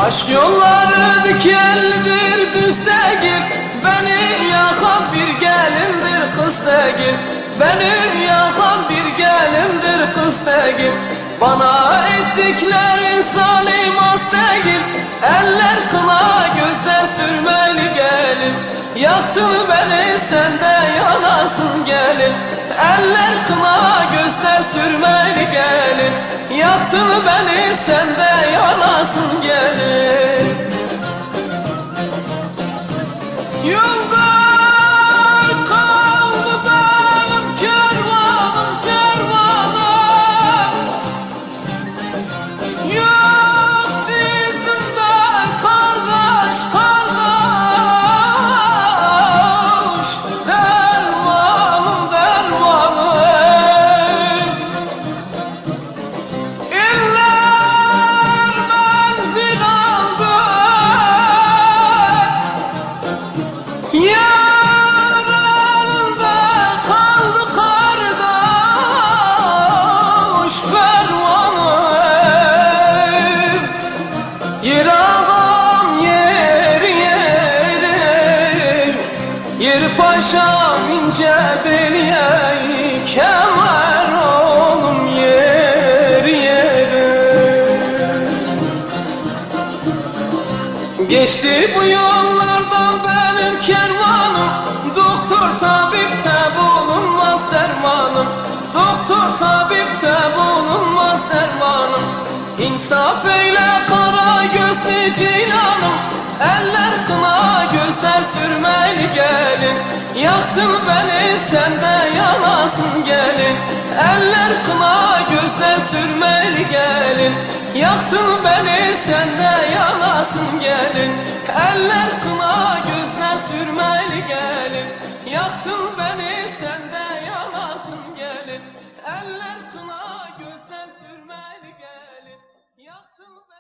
Aşk yolları dikenlidir, düz değil. Beni yakan bir gelindir, kız değil. Beni yakan bir gelindir, kız değil. Bana ettiklerin salimaz değil. Eller kına, gözler sürmeli gelin. Yaktın beni, sen de yanasın gelin. Eller kına, gözler sürmeli gelin. Yaktın beni, sen de yanasın gelin. Yolda kaldı benim kervanım, kervanım. Yok dizimde kardeş, kardeş. Dermanım, dermanım. İller menzil aldı, yarında kaldı kardeş fermanım. Yer ağam yer yerim, yer paşam ince belye, kemer oğlum yer yerim. Geçti bu yollardan benim kervanım, doktor tabipte bulunmaz dermanım. Doktor tabipte bulunmaz dermanım. İnsaf eyle kara gözlü cilanım, eller kına, gözler sürmeli gelin. Yaktın beni, sen de yanasın gelin. Eller kına, gözler sürmeli gelin. Yaktın beni, sen de yanasın gelin. Eller kına, gözler sürmeli gelin. Yaktın beni, sen de yanasın gelin. Eller kına, gözler sürmeli gelin. Yaktın beni.